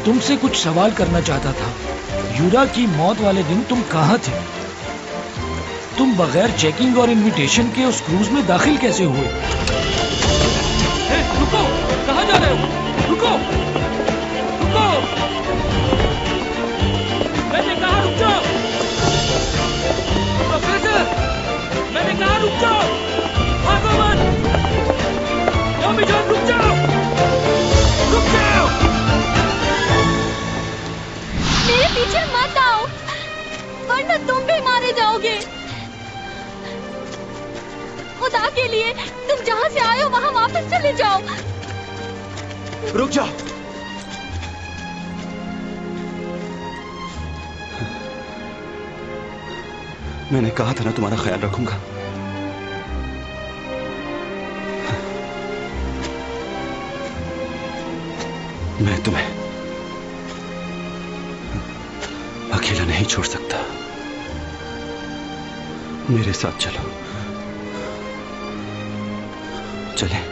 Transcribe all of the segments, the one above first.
तुमसे कुछ सवाल करना चाहता था। यूरा की मौत वाले दिन तुम कहाँ थे? तुम बगैर चेकिंग और इनविटेशन के उस क्रूज में दाखिल कैसे हुए? रुको, कहाँ जा रहे हो? रुको, रुको, मैंने कहा रुक जाओ। प्रोफेसर, मैंने कहा रुक जाओ, भागो मत। टॉमी जॉन रुक जाओ, रुक जाओ। मेरे पीछे मत आओ, वरना तुम भी मारे जाओगे। खुदा के लिए तुम जहाँ से आए हो वहाँ वापस चले जाओ। रुक जाओ। मैंने कहा था ना तुम्हारा ख्याल रखूंगा। मैं तुम्हें अकेला नहीं छोड़ सकता। मेरे साथ चलो। चलें।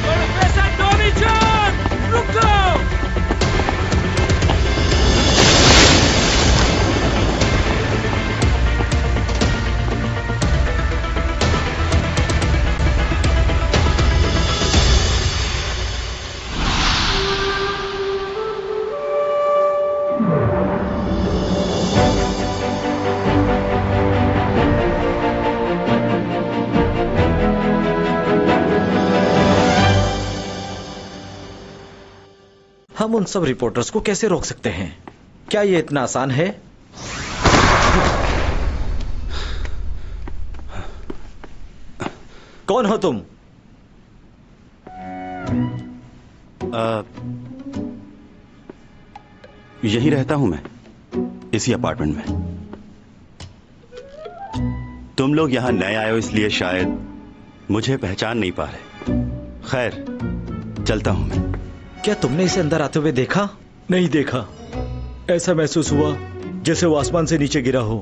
प्रोफेसर टॉमी जॉन, रुक जाओ। हम उन सब रिपोर्टर्स को कैसे रोक सकते हैं? क्या ये इतना आसान है? कौन हो तुम? यही रहता हूं मैं, इसी अपार्टमेंट में। तुम लोग यहां नए आए हो इसलिए शायद मुझे पहचान नहीं पा रहे। खैर, चलता हूं मैं। क्या तुमने इसे अंदर आते हुए देखा? नहीं देखा। ऐसा महसूस हुआ जैसे वो आसमान से नीचे गिरा हो।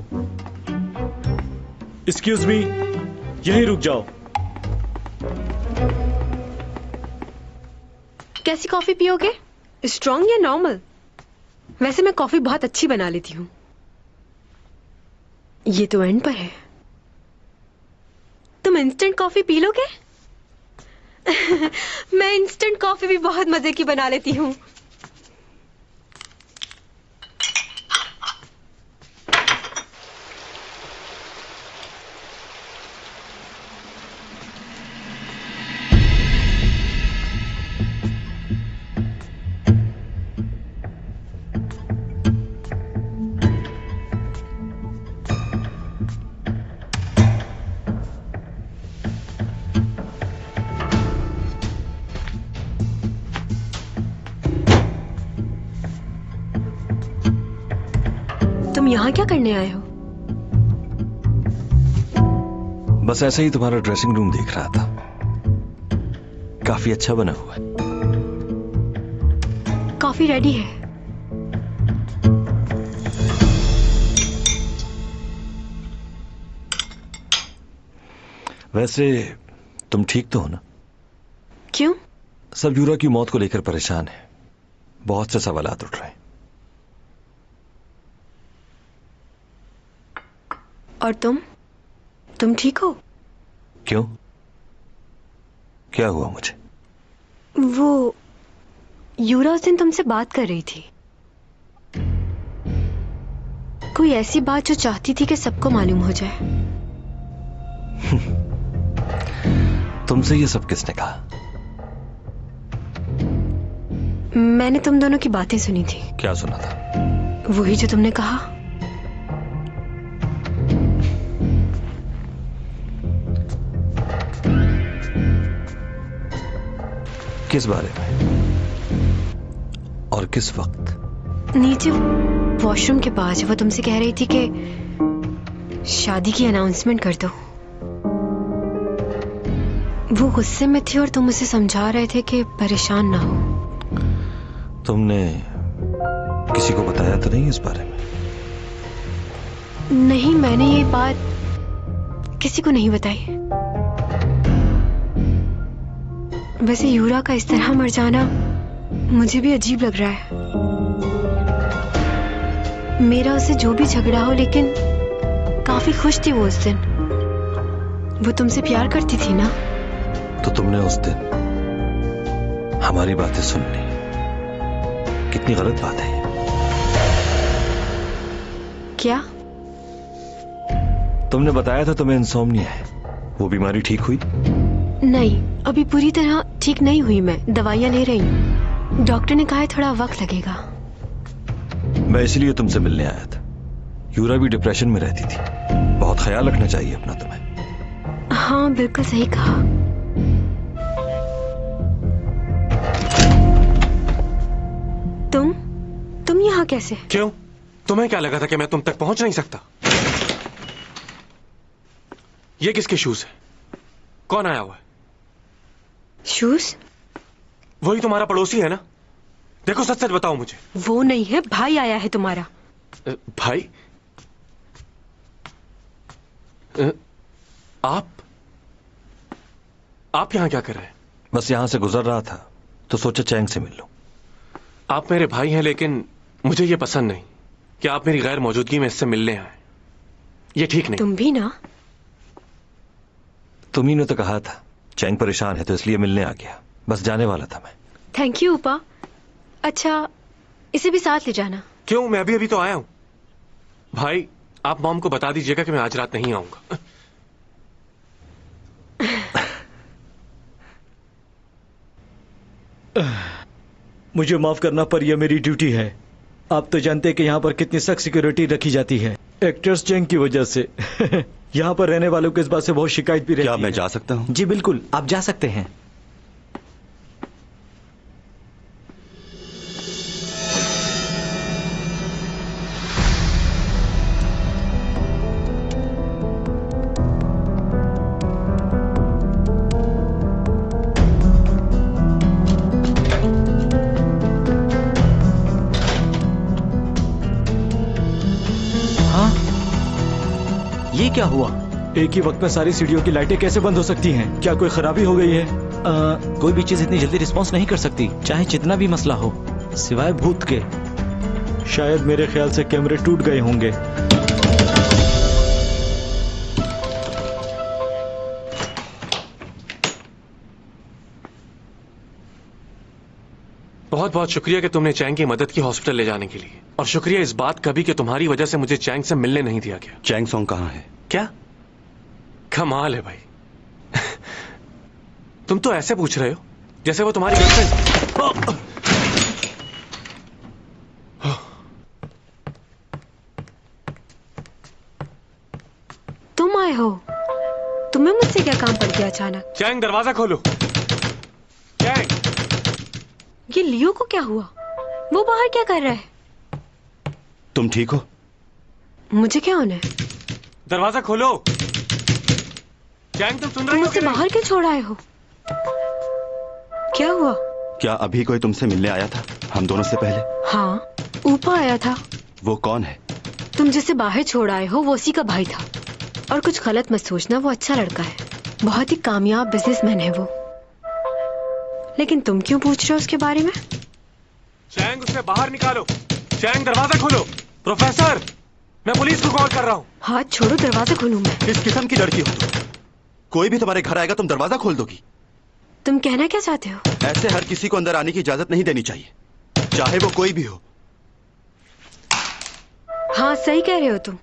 एक्सक्यूज मी, यहीं रुक जाओ। कैसी कॉफी पियोगे? स्ट्रॉन्ग या नॉर्मल? वैसे मैं कॉफी बहुत अच्छी बना लेती हूँ। ये तो एंड पर है। तुम इंस्टेंट कॉफी पी लोगे? मैं इंस्टेंट कॉफी भी बहुत मजे की बना लेती हूँ। तुम यहाँ क्या करने आए हो? बस ऐसे ही तुम्हारा ड्रेसिंग रूम देख रहा था। काफी अच्छा बना हुआ है। कॉफी रेडी है। वैसे तुम ठीक तो हो ना? क्यों? सब यूरा की मौत को लेकर परेशान है। बहुत से सवालात उठ रहे हैं। और तुम ठीक हो? क्यों? क्या हुआ मुझे? वो यूरा उस दिन तुमसे बात कर रही थी। कोई ऐसी बात जो चाहती थी कि सबको मालूम हो जाए। तुमसे ये सब किसने कहा? मैंने तुम दोनों की बातें सुनी थी। क्या सुना था? वही जो तुमने कहा। किस बारे में और किस वक्त? नीचे वॉशरूम के पास वो तुमसे कह रही थी कि शादी की अनाउंसमेंट कर दो। वो गुस्से में थी और तुम उसे समझा रहे थे कि परेशान ना हो। तुमने किसी को बताया तो नहीं इस बारे में? नहीं, मैंने ये बात किसी को नहीं बताई। वैसे यूरा का इस तरह मर जाना मुझे भी अजीब लग रहा है। मेरा उससे जो भी झगड़ा हो, लेकिन काफी खुश थी वो उस दिन। वो तुमसे प्यार करती थी ना? तो तुमने उस दिन हमारी बातें सुन ली। कितनी गलत बात है ये। क्या? तुमने बताया था तुम्हें इंसोम्निया है। वो बीमारी ठीक हुई? नहीं, अभी पूरी तरह ठीक नहीं हुई। मैं दवाइयां ले रही हूँ। डॉक्टर ने कहा है थोड़ा वक्त लगेगा। मैं इसलिए तुमसे मिलने आया था। यूरा भी डिप्रेशन में रहती थी। बहुत ख्याल रखना चाहिए अपना तुम्हें। हाँ, बिल्कुल सही कहा। तुम यहाँ कैसे? क्यों? तुम्हें क्या लगा था कि मैं तुम तक पहुंच नहीं सकता? ये किसके शूज है? कौन आया हुआ है? शूज? वही तुम्हारा पड़ोसी है ना? देखो, सच सच बताओ मुझे। वो नहीं है, भाई आया है तुम्हारा। भाई? आप यहां क्या कर रहे हैं? बस यहां से गुजर रहा था तो सोचा चैंग से मिल लूं। आप मेरे भाई हैं, लेकिन मुझे ये पसंद नहीं कि आप मेरी गैर मौजूदगी में इससे मिलने आए। ये ठीक नहीं। तुम भी ना? तुम्ही ने तो कहा था चैंग परेशान है तो इसलिए मिलने आ गया। बस जाने वाला था मैं। थैंक यू उपा। अच्छा, इसे भी साथ ले जाना। क्यों? मैं अभी तो आया हूं। भाई, आप मॉम को बता दीजिएगा कि मैं आज रात नहीं आऊंगा। मुझे माफ करना, पर यह मेरी ड्यूटी है। आप तो जानते हैं कि यहाँ पर कितनी सख्त सिक्योरिटी रखी जाती है, एक्टर्स चैंग की वजह से। यहाँ पर रहने वालों को इस बात से बहुत शिकायत भी रहती है। क्या मैं जा सकता हूँ? जी बिल्कुल, आप जा सकते हैं। ये क्या हुआ? एक ही वक्त में सारी सीढ़ियों की लाइटें कैसे बंद हो सकती हैं? क्या कोई खराबी हो गई है? कोई भी चीज इतनी जल्दी रिस्पॉन्स नहीं कर सकती, चाहे जितना भी मसला हो, सिवाय भूत के। शायद मेरे ख्याल से कैमरे टूट गए होंगे। बहुत बहुत शुक्रिया कि तुमने चैंग की मदद की हॉस्पिटल ले जाने के लिए, और शुक्रिया इस बात का भी कि तुम्हारी वजह से मुझे चैंग से मिलने नहीं दिया गया। चैंग सोंग कहाँ है? क्या कमाल है भाई। तुम तो ऐसे पूछ रहे हो जैसे वो तुम्हारी गर्लफ्रेंड। तुम आए हो? तुम्हें मुझसे क्या काम पड़ गया अचानक? चैंग, दरवाजा खोलो। चैंग! ये लियो को क्या हुआ? वो बाहर क्या कर रहा है? तुम ठीक हो? मुझे क्या होना है? दरवाजा खोलो। चैंग, तुम सुन तुम रही हो मुझसे कि नहीं? बाहर क्यों छोड़ आए हो? क्या हुआ? क्या अभी कोई तुमसे मिलने आया था हम दोनों से पहले? हाँ, ऊपर आया था। वो कौन है? तुम जिसे बाहर छोड़ आए हो वो उसी का भाई था। और कुछ गलत मत सोचना, वो अच्छा लड़का है, बहुत ही कामयाब बिजनेसमैन है वो। लेकिन तुम क्यों पूछ रहे हो उसके बारे में? चैंग, उसे बाहर निकालो। चैंग, दरवाजा खोलो। प्रोफेसर, मैं पुलिस को कॉल कर रहा हूँ। हाथ छोड़ो, दरवाजा खोलूं मैं? किस किस्म की लड़की हो तुम? कोई भी तुम्हारे घर आएगा तुम दरवाजा खोल दोगी? तुम कहना क्या चाहते हो? ऐसे हर किसी को अंदर आने की इजाजत नहीं देनी चाहिए, चाहे वो कोई भी हो। हाँ, सही कह रहे हो तुम।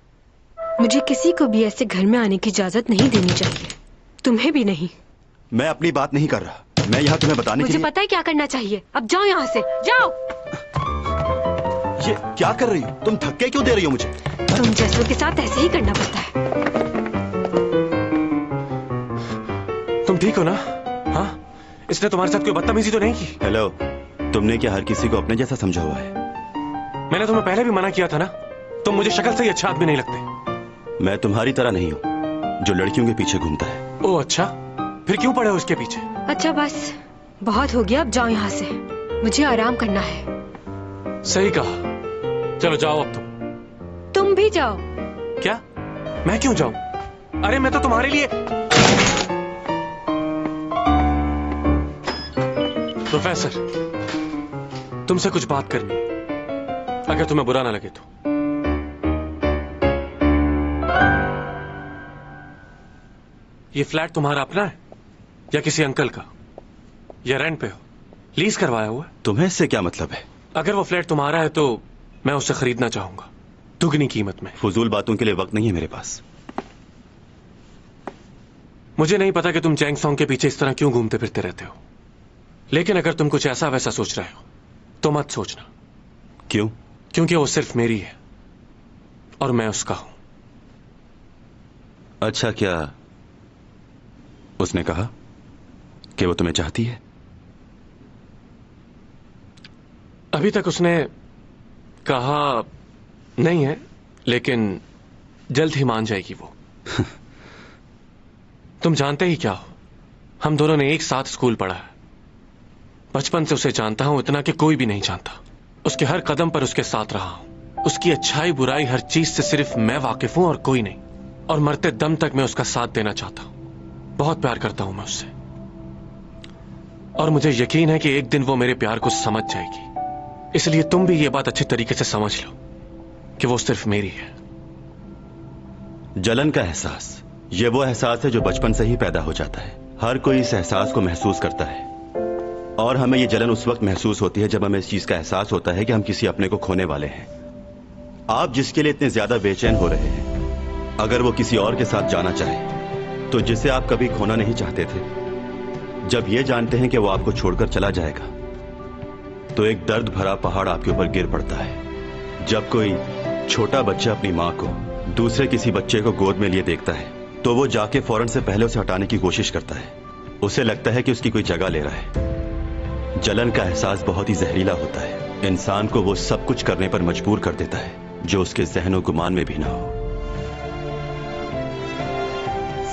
मुझे किसी को भी ऐसे घर में आने की इजाजत नहीं देनी चाहिए, तुम्हें भी नहीं। मैं अपनी बात नहीं कर रहा, मैं यहाँ तुम्हें बताने के मुझे लिए। पता है क्या करना चाहिए। अब जाओ यहाँ से, जाओ। ये क्या कर रही हो तुम? धक्के क्यों दे रही हो मुझे? तुम जैसों के साथ ऐसे ही करना पड़ता है। तुम ठीक हो ना? हाँ, इसने तुम्हारे साथ कोई बदतमीजी तो नहीं की? हेलो, तुमने क्या हर किसी को अपने जैसा समझा हुआ है? मैंने तुम्हें पहले भी मना किया था ना, तुम मुझे शक्ल से ही अच्छा आदमी नहीं लगते। मैं तुम्हारी तरह नहीं हूँ जो लड़कियों के पीछे घूमता है। ओह अच्छा, फिर क्यों पड़े हो उसके पीछे? अच्छा बस, बहुत हो गया, अब जाओ यहाँ से, मुझे आराम करना है। सही कहा। चलो जाओ अब तुम भी जाओ। क्या? मैं क्यों जाऊं? अरे मैं तो तुम्हारे लिए। प्रोफेसर, तुमसे कुछ बात करनी है, अगर तुम्हें बुरा ना लगे तो। ये फ्लैट तुम्हारा अपना है या किसी अंकल का, या रेंट पे हो, लीज करवाया हुआ है? तुम्हें इससे क्या मतलब है? अगर वो फ्लैट तुम्हारा है तो मैं उसे खरीदना चाहूंगा, दुगनी कीमत में। फजूल बातों के लिए वक्त नहीं है मेरे पास। मुझे नहीं पता कि तुम चैंग सॉन्ग के पीछे इस तरह क्यों घूमते फिरते रहते हो, लेकिन अगर तुम कुछ ऐसा वैसा सोच रहे हो तो मत सोचना। क्यों? क्योंकि वो सिर्फ मेरी है और मैं उसका हूं। अच्छा, क्या उसने कहा कि वो तुम्हें चाहती है? अभी तक उसने कहा नहीं है, लेकिन जल्द ही मान जाएगी वो। तुम जानते ही क्या हो, हम दोनों ने एक साथ स्कूल पढ़ा है। बचपन से उसे जानता हूं, इतना कि कोई भी नहीं जानता। उसके हर कदम पर उसके साथ रहा हूं। उसकी अच्छाई बुराई हर चीज से सिर्फ मैं वाकिफ हूं और कोई नहीं। और मरते दम तक मैं उसका साथ देना चाहता हूं। बहुत प्यार करता हूं मैं उससे, और मुझे यकीन है कि एक दिन वो मेरे प्यार को समझ जाएगी। इसलिए तुम भी ये बात अच्छे तरीके से समझ लो कि वो सिर्फ मेरी है। जलन का एहसास, ये वो एहसास है जो बचपन से ही पैदा हो जाता है। हर कोई इस एहसास को महसूस करता है, और हमें ये जलन उस वक्त महसूस होती है जब हमें इस चीज का एहसास होता है कि हम किसी अपने को खोने वाले हैं। आप जिसके लिए इतने ज्यादा बेचैन हो रहे हैं, अगर वो किसी और के साथ जाना चाहे तो जिसे आप कभी खोना नहीं चाहते थे, जब ये जानते हैं कि वो आपको छोड़कर चला जाएगा, तो एक दर्द भरा पहाड़ आपके ऊपर गिर पड़ता है। जब कोई छोटा बच्चा अपनी मां को दूसरे किसी बच्चे को गोद में लिए देखता है, तो वो जाके फौरन से पहले उसे हटाने की कोशिश करता है। उसे लगता है कि उसकी कोई जगह ले रहा है। जलन का एहसास बहुत ही जहरीला होता है। इंसान को वो सब कुछ करने पर मजबूर कर देता है जो उसके ज़हन और गुमान में भी ना हो।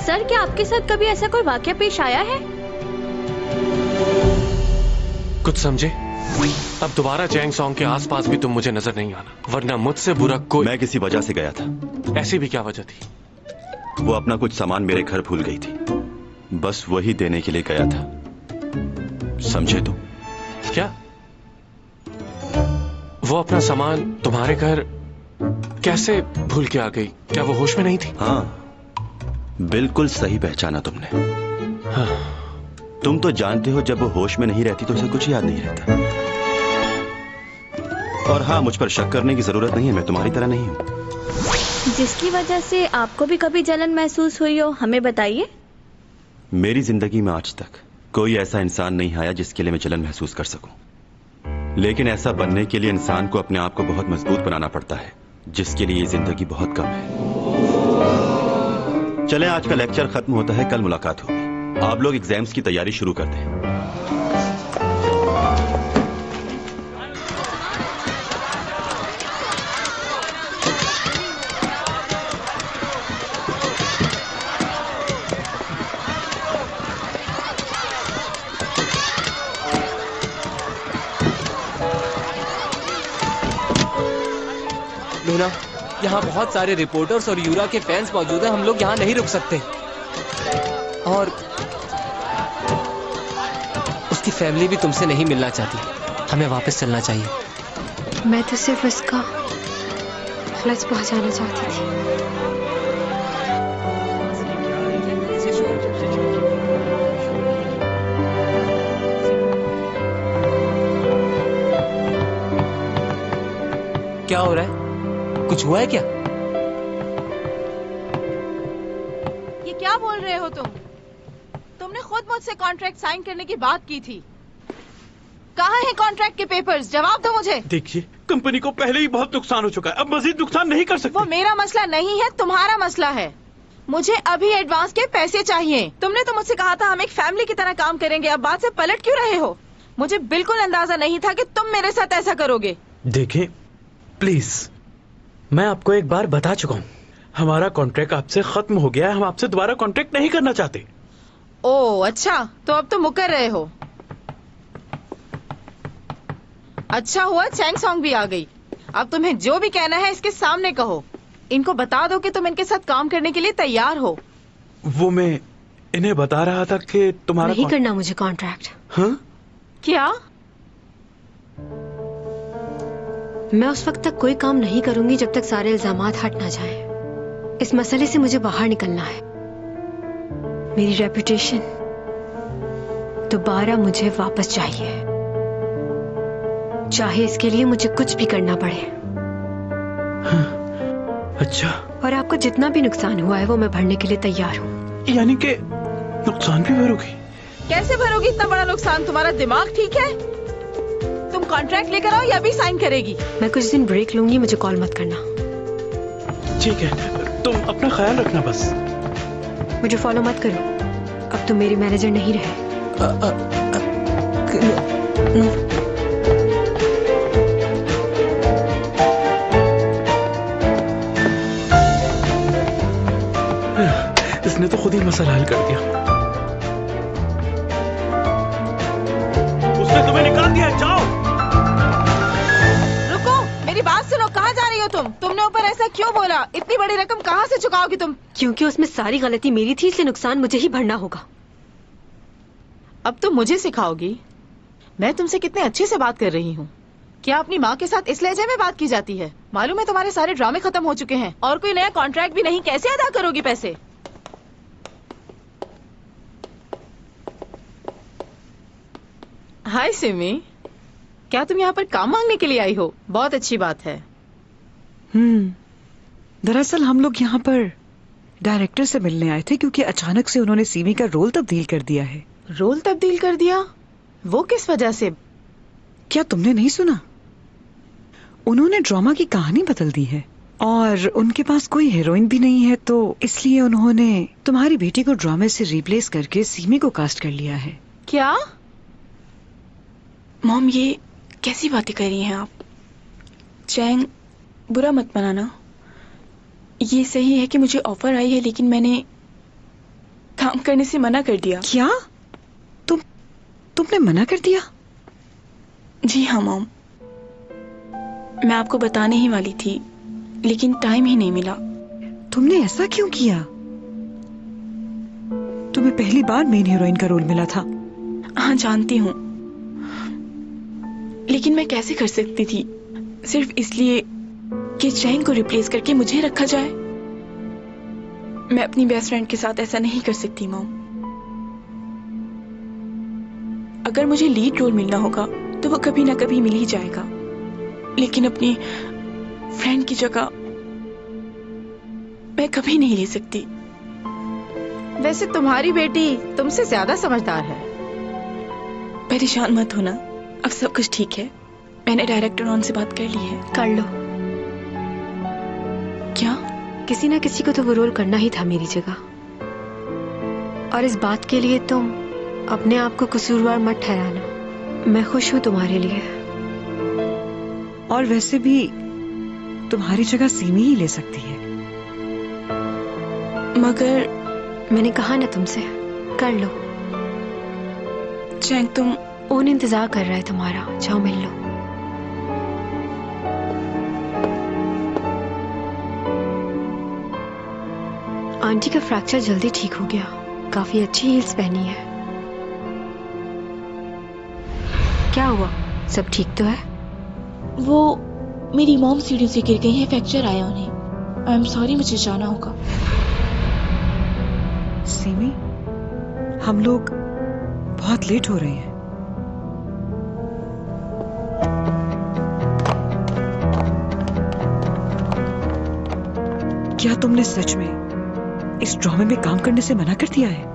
सर, क्या आपके साथ कभी ऐसा कोई वाकया पेश आया है? कुछ समझे? अब दोबारा चैंग सॉन्ग के आसपास भी तुम मुझे नजर नहीं आना, वरना मुझसे बुरा कोई। मैं किसी वजह से गया था। ऐसी भी क्या वजह थी? वो अपना कुछ सामान मेरे घर भूल गई थी, बस वही देने के लिए गया था। समझे तुम? क्या वो अपना सामान तुम्हारे घर कैसे भूल के आ गई? क्या वो होश में नहीं थी? हाँ, बिल्कुल सही पहचाना तुमने। हाँ। तुम तो जानते हो जब वो होश में नहीं रहती तो उसे कुछ याद नहीं रहता। और हाँ, मुझ पर शक करने की जरूरत नहीं है, मैं तुम्हारी तरह नहीं हूं। जिसकी वजह से आपको भी कभी जलन महसूस हुई हो, हमें बताइए। मेरी जिंदगी में आज तक कोई ऐसा इंसान नहीं आया जिसके लिए मैं जलन महसूस कर सकूं। लेकिन ऐसा बनने के लिए इंसान को अपने आप को बहुत मजबूत बनाना पड़ता है, जिसके लिए ये जिंदगी बहुत कम है। चलें, आज का लेक्चर खत्म होता है, कल मुलाकात होगी। आप लोग एग्जाम्स की तैयारी शुरू कर दें। लूना, यहाँ बहुत सारे रिपोर्टर्स और यूरा के फैंस मौजूद हैं। हम लोग यहाँ नहीं रुक सकते। और उसकी फैमिली भी तुमसे नहीं मिलना चाहती। हमें वापस चलना चाहिए। मैं तो सिर्फ उसका फ्लैश पहुंचाना चाहती थी। क्या हो रहा है? कुछ हुआ है क्या? ये क्या बोल रहे हो तुम? तुमने खुद मुझसे कॉन्ट्रैक्ट साइन करने की बात की थी। कहाँ है कॉन्ट्रैक्ट के पेपर्स? जवाब दो मुझे। देखिए, कंपनी को पहले ही बहुत नुकसान हो चुका है, अब मजीद नुकसान नहीं कर सकते। वो मेरा मसला नहीं है, तुम्हारा मसला है। मुझे अभी एडवांस के पैसे चाहिए। तुमने तो मुझसे कहा था हम एक फैमिली की तरह काम करेंगे, अब बात से पलट क्यों रहे हो? मुझे बिल्कुल अंदाजा नहीं था कि तुम मेरे साथ ऐसा करोगे। देखिए प्लीज, मैं आपको एक बार बता चुका हूँ, हमारा कॉन्ट्रैक्ट आपसे खत्म हो गया है। हम आपसे दोबारा कॉन्ट्रैक्ट नहीं करना चाहते। ओह अच्छा, तो अब तो मुकर रहे हो। अच्छा हुआ चैंग सॉन्ग भी आ गई। अब तुम्हें जो भी कहना है इसके सामने कहो। इनको बता दो कि तुम इनके साथ काम करने के लिए तैयार हो। वो मैं इन्हें बता रहा था कि तुम्हारा नहीं करना मुझे कॉन्ट्रैक्ट। हाँ? क्या? मैं उस वक्त तक कोई काम नहीं करूंगी जब तक सारे इल्जामात हट ना जाएं। इस मसले से मुझे बाहर निकलना है। मेरी रेपुटेशन दोबारा मुझे वापस चाहिए, चाहे इसके लिए मुझे कुछ भी करना पड़े। हाँ, अच्छा। और आपको जितना भी नुकसान हुआ है वो मैं भरने के लिए तैयार हूँ। यानी कि नुकसान भी भरोगी? कैसे भरोगी इतना बड़ा नुकसान? तुम्हारा दिमाग ठीक है? तुम कॉन्ट्रैक्ट लेकर आओ या भी साइन करेगी? मैं कुछ दिन ब्रेक लूंगी, मुझे कॉल मत करना। ठीक है, तुम अपना ख्याल रखना बस। मुझे फॉलो मत करो, अब तुम मेरी मैनेजर नहीं रहे। इसने तो खुद ही मसला हल कर दिया। उसने तुम्हें निकाल दिया, जाओ। रुको, मेरी बात सुनो। कहाँ जा रही हो तुम? तुमने ऊपर ऐसा क्यों बोला? इतनी बड़ी रकम कहाँ से चुकाओगी तुम? क्योंकि उसमें सारी गलती मेरी थी, इसलिए नुकसान मुझे ही भरना होगा। अब तुम मुझे सिखाओगी? मैं तुमसे कितने अच्छे से बात कर रही हूँ। क्या अपनी माँ के साथ इस लहजे में बात की जाती है? मालूम है तुम्हारे सारे ड्रामे खत्म हो चुके हैं और कोई नया कॉन्ट्रैक्ट भी नहीं। कैसे अदा करोगी पैसे? हाय सिमी, क्या तुम यहाँ पर काम मांगने के लिए आई हो? बहुत अच्छी बात है। दरअसल हम लोग यहाँ पर डायरेक्टर से मिलने आए थे क्योंकि अचानक से उन्होंने सीमी का रोल तब्दील कर दिया है। रोल तब्दील कर दिया? वो किस वजह से? क्या तुमने नहीं सुना? उन्होंने ड्रामा की कहानी बदल दी है और उनके पास कोई हीरोइन भी नहीं है, तो इसलिए उन्होंने तुम्हारी बेटी को ड्रामे से रिप्लेस करके सीमी को कास्ट कर लिया है। क्या? मॉम, ये कैसी बातें कर रही हैं आप? चैंग, बुरा मत मनाना। ये सही है कि मुझे ऑफर आई है, लेकिन मैंने काम करने से मना कर दिया। क्या? तुमने मना कर दिया? जी हाँ मॉम, मैं आपको बताने ही वाली थी, लेकिन टाइम ही नहीं मिला। तुमने ऐसा क्यों किया? तुम्हें पहली बार मेन हीरोइन का रोल मिला था। हाँ जानती हूँ, लेकिन मैं कैसे कर सकती थी सिर्फ इसलिए कि चैंग को रिप्लेस करके मुझे रखा जाए। मैं अपनी बेस्ट फ्रेंड के साथ ऐसा नहीं कर सकती मॉम। अगर मुझे लीड रोल मिलना होगा तो वो कभी ना कभी मिल ही जाएगा, लेकिन अपनी फ्रेंड की जगह मैं कभी नहीं ले सकती। वैसे तुम्हारी बेटी तुमसे ज्यादा समझदार है। परेशान मत होना, अब सब कुछ ठीक है। मैंने डायरेक्टर ऑन से बात कर ली है। कर लो। क्या? किसी ना किसी को तो वो रोल करना ही था मेरी जगह, और इस बात के लिए तुम अपने आप को कसूरवार मत ठहराना। मैं खुश हूं तुम्हारे लिए। और वैसे भी तुम्हारी जगह सीमी ही ले सकती है। मगर मैंने कहा ना तुमसे, कर लो। चैंग, तुम ओन इंतजार कर रहा है तुम्हारा, जाओ मिल लो। आंटी का फ्रैक्चर जल्दी ठीक हो गया, काफी अच्छी हील्स पहनी है। क्या हुआ, सब ठीक तो है? वो मेरी मॉम सीढ़ी से गिर गई है, फ्रैक्चर आया उन्हें। आई एम सॉरी, मुझे जाना होगा। सीमी, हम लोग बहुत लेट हो रहे हैं। क्या तुमने सच में इस ड्रामे में काम करने से मना कर दिया है?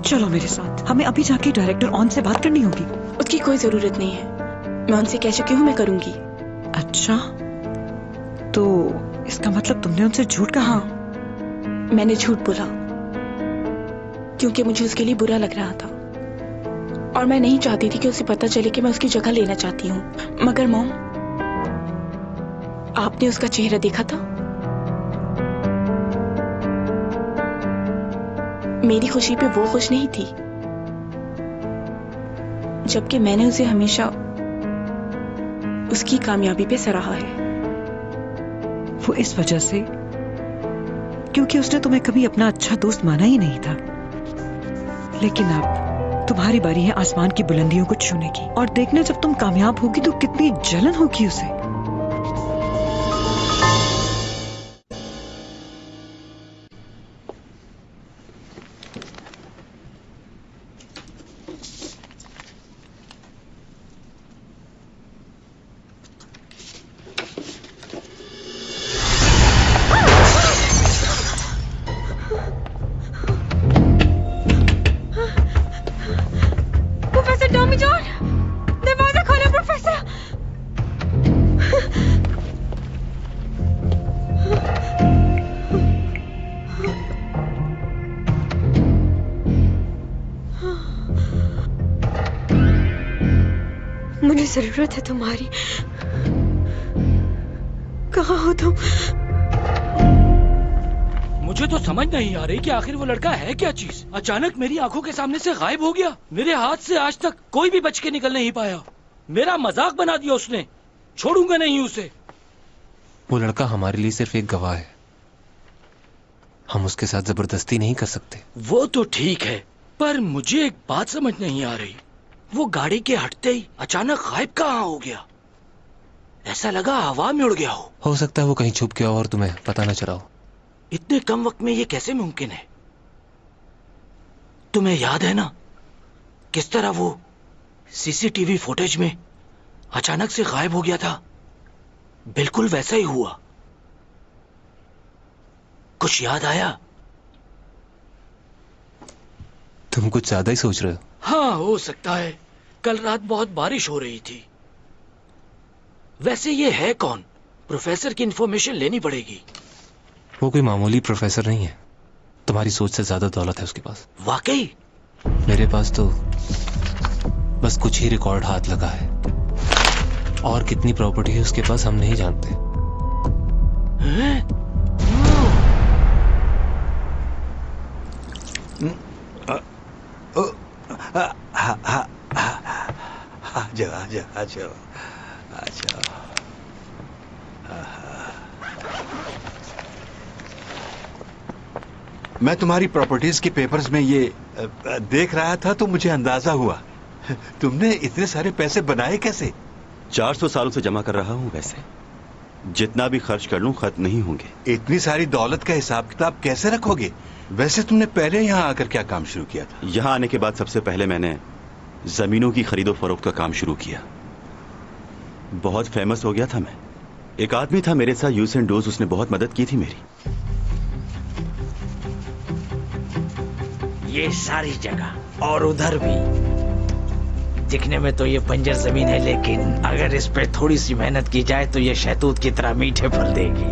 चलो मेरे साथ, हमें अभी जाके डायरेक्टर ऑन से बात करनी होगी। उसकी कोई जरूरत नहीं है, मैं उनसे कह चुकी हूँ, मैं करूंगी। अच्छा, तो इसका मतलब तुमने उनसे झूठ कहा? हाँ, मैंने झूठ बोला क्योंकि मुझे उसके लिए बुरा लग रहा था और मैं नहीं चाहती थी कि उसे पता चले कि मैं उसकी जगह लेना चाहती हूँ। मगर मॉम, आपने उसका चेहरा देखा था? मेरी खुशी पे वो खुश नहीं थी, जबकि मैंने उसे हमेशा उसकी कामयाबी पे सराहा है। वो इस वजह से क्योंकि उसने तुम्हें कभी अपना अच्छा दोस्त माना ही नहीं था। लेकिन अब तुम्हारी बारी है आसमान की बुलंदियों को छूने की, और देखना जब तुम कामयाब होगी तो कितनी जलन होगी उसे। प्रोफेसर टॉमी जॉन, दरवाजा खोलो प्रोफेसर। मुझे जरूरत है तुम्हारी। कहाँ हो तुम? मुझे तो समझ नहीं आ रही कि आखिर वो लड़का है क्या चीज। अचानक मेरी आंखों के सामने से गायब हो गया। मेरे हाथ से आज तक कोई भी बच के निकल नहीं पाया। मेरा मजाक बना दिया उसने। छोड़ूंगा नहीं उसे। वो लड़का हमारे लिए सिर्फ एक गवाह है। हम उसके साथ जबरदस्ती नहीं कर सकते। वो तो ठीक है, पर मुझे एक बात समझ नहीं आ रही। वो गाड़ी के हटते ही अचानक गायब कहाँ हो गया? ऐसा लगा हवा में उड़ गया हो सकता है वो कहीं छुप गया हो और तुम्हें पता न चला हो। इतने कम वक्त में ये कैसे मुमकिन है? तुम्हें याद है ना किस तरह वो सीसीटीवी फुटेज में अचानक से गायब हो गया था? बिल्कुल वैसा ही हुआ। कुछ याद आया? तुम कुछ ज्यादा ही सोच रहे हो। हाँ, हो सकता है। कल रात बहुत बारिश हो रही थी। वैसे ये है कौन? प्रोफेसर की इंफॉर्मेशन लेनी पड़ेगी। वो कोई मामूली प्रोफेसर नहीं है। तुम्हारी सोच से ज्यादा दौलत है उसके पास। वाकई? मेरे पास तो बस कुछ ही रिकॉर्ड हाथ लगा है, और कितनी प्रॉपर्टी है उसके पास हम नहीं जानते। मैं तुम्हारी प्रॉपर्टीज के पेपर्स में ये देख रहा था तो मुझे अंदाजा हुआ। तुमने इतने सारे पैसे बनाए कैसे? 400 सालों से जमा कर रहा हूं। वैसे जितना भी खर्च कर लूं खत्म नहीं होंगे। इतनी सारी दौलत का हिसाब किताब कैसे रखोगे? वैसे तुमने पहले यहाँ आकर क्या काम शुरू किया था? यहाँ आने के बाद सबसे पहले मैंने जमीनों की खरीदो फरोख्त का काम शुरू किया। बहुत फेमस हो गया था मैं। एक आदमी था मेरे साथ, यूज एंड डोज, उसने बहुत मदद की थी मेरी। ये सारी जगह और उधर भी दिखने में तो ये बंजर जमीन है, लेकिन अगर इस पे थोड़ी सी मेहनत की जाए तो ये शहतूत की तरह मीठे फल देगी।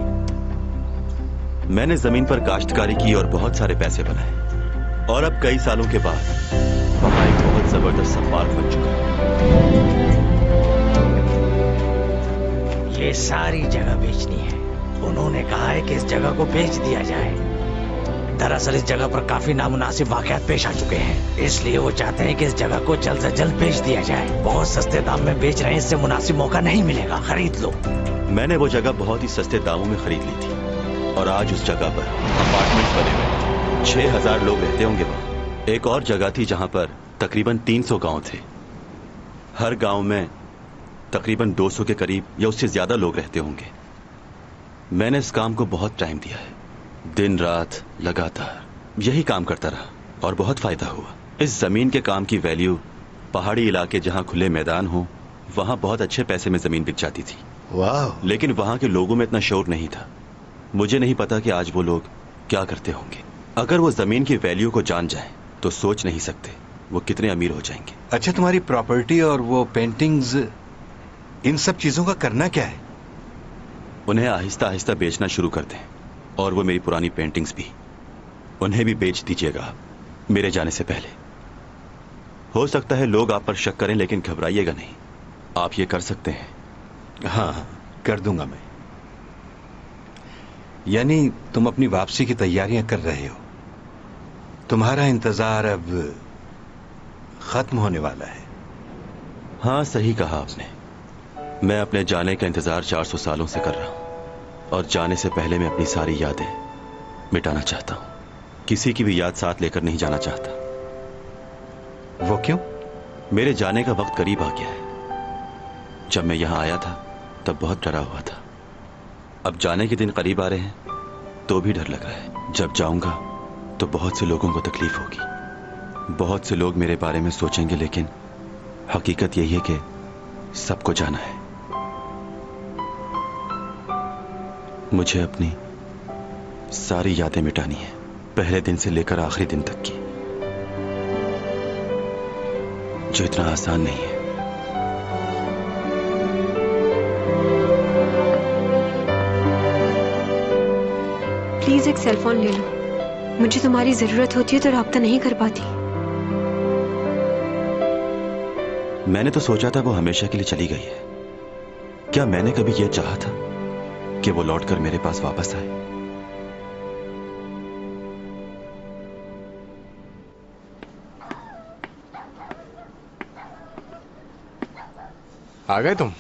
मैंने जमीन पर काश्तकारी की और बहुत सारे पैसे बनाए, और अब कई सालों के बाद वहां एक बहुत जबरदस्त सा पार्क बन चुका है। ये सारी जगह बेचनी है। उन्होंने कहा है कि इस जगह को बेच दिया जाए। दरअसल इस जगह पर काफी नामुनासिब वाकयात पेश आ चुके हैं, इसलिए वो चाहते हैं कि इस जगह को जल्द से जल्द बेच दिया जाए। बहुत सस्ते दाम में बेच रहे हैं, इससे मुनासिब मौका नहीं मिलेगा। खरीद लो। मैंने वो जगह बहुत ही सस्ते दामों में खरीद ली थी, और आज उस जगह पर अपार्टमेंट्स बने हुए 6000 लोग रहते होंगे वहाँ। एक और जगह थी जहाँ पर तकरीबन 300 गांव थे। हर गांव में तकरीबन 200 के करीब या उससे ज्यादा लोग रहते होंगे। मैंने इस काम को बहुत टाइम दिया है, दिन रात लगातार यही काम करता रहा, और बहुत फायदा हुआ। इस जमीन के काम की वैल्यू पहाड़ी इलाके जहां खुले मैदान हो वहां बहुत अच्छे पैसे में जमीन बिक जाती थी। वाह! लेकिन वहां के लोगों में इतना शौक नहीं था। मुझे नहीं पता कि आज वो लोग क्या करते होंगे। अगर वो जमीन की वैल्यू को जान जाएं तो सोच नहीं सकते वो कितने अमीर हो जाएंगे। अच्छा, तुम्हारी प्रॉपर्टी और वो पेंटिंग्स, इन सब चीजों का करना क्या है? उन्हें आहिस्ता आहिस्ता बेचना शुरू कर दें, और वो मेरी पुरानी पेंटिंग्स भी, उन्हें भी बेच दीजिएगा मेरे जाने से पहले। हो सकता है लोग आप पर शक करें, लेकिन घबराइएगा नहीं, आप ये कर सकते हैं। हाँ, कर दूंगा मैं। यानी तुम अपनी वापसी की तैयारियां कर रहे हो। तुम्हारा इंतजार अब खत्म होने वाला है। हाँ, सही कहा आपने। मैं अपने जाने का इंतजार 400 सालों से कर रहा हूं, और जाने से पहले मैं अपनी सारी यादें मिटाना चाहता हूं। किसी की भी याद साथ लेकर नहीं जाना चाहता। वो क्यों? मेरे जाने का वक्त करीब आ गया है। जब मैं यहां आया था तब बहुत डरा हुआ था। अब जाने के दिन करीब आ रहे हैं तो भी डर लग रहा है। जब जाऊंगा तो बहुत से लोगों को तकलीफ होगी। बहुत से लोग मेरे बारे में सोचेंगे, लेकिन हकीकत यही है कि सबको जाना है। मुझे अपनी सारी यादें मिटानी है, पहले दिन से लेकर आखिरी दिन तक की, जो इतना आसान नहीं है। प्लीज एक सेल फोन ले लो। मुझे तुम्हारी जरूरत होती है तो राब्ता नहीं कर पाती। मैंने तो सोचा था वो हमेशा के लिए चली गई है। क्या मैंने कभी यह चाहा था कि वो लौटकर मेरे पास वापस आए? आ गए तुम?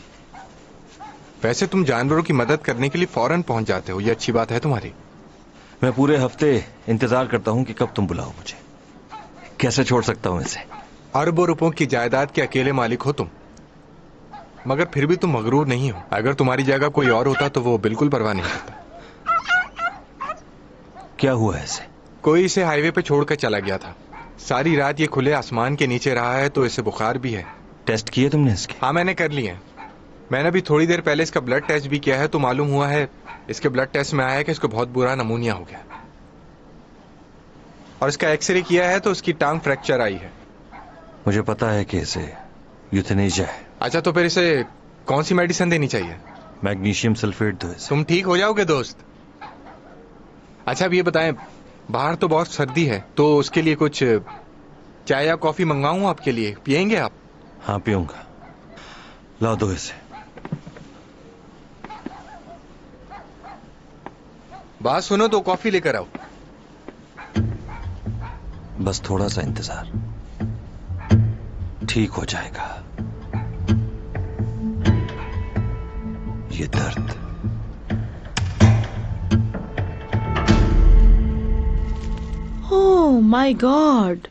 वैसे तुम जानवरों की मदद करने के लिए फौरन पहुंच जाते हो, ये अच्छी बात है तुम्हारी। मैं पूरे हफ्ते इंतजार करता हूं कि कब तुम बुलाओ मुझे। कैसे छोड़ सकता हूं इसे? अरबों रुपयों की जायदाद के अकेले मालिक हो तुम, मगर फिर भी तुम मगरूर नहीं हो। अगर तुम्हारी जगह कोई और होता तो वो बिल्कुल परवाह नहीं करता। क्या हुआ है इसे? कोई इसे हाईवे पे छोड़कर चला गया था। सारी रात ये खुले आसमान के नीचे रहा है, तो इसे बुखार भी है। टेस्ट किए तुमने इसके? हाँ, मैंने कर लिए। मैंने भी थोड़ी देर पहले इसका ब्लड टेस्ट भी किया है, तो मालूम हुआ है इसके ब्लड टेस्ट में आया है कि इसको बहुत बुरा नमूनिया हो गया, और इसका एक्सरे किया है तो उसकी टांग फ्रैक्चर आई है। मुझे पता है कि इसे यूथेनेशिया है। अच्छा, तो फिर इसे कौन सी मेडिसिन देनी चाहिए? मैग्नीशियम सल्फेट दो इसे। तुम ठीक हो जाओगे दोस्त। अच्छा, अब ये बताएं, बाहर तो बहुत सर्दी है, तो उसके लिए कुछ चाय या कॉफी मंगवाऊं आपके लिए? पियेंगे आप? हाँ, पीऊंगा। लाओ दो इसे। बात सुनो तो कॉफी लेकर आओ। बस थोड़ा सा इंतजार, ठीक हो जाएगा। ये दर्द। ओह माय गॉड,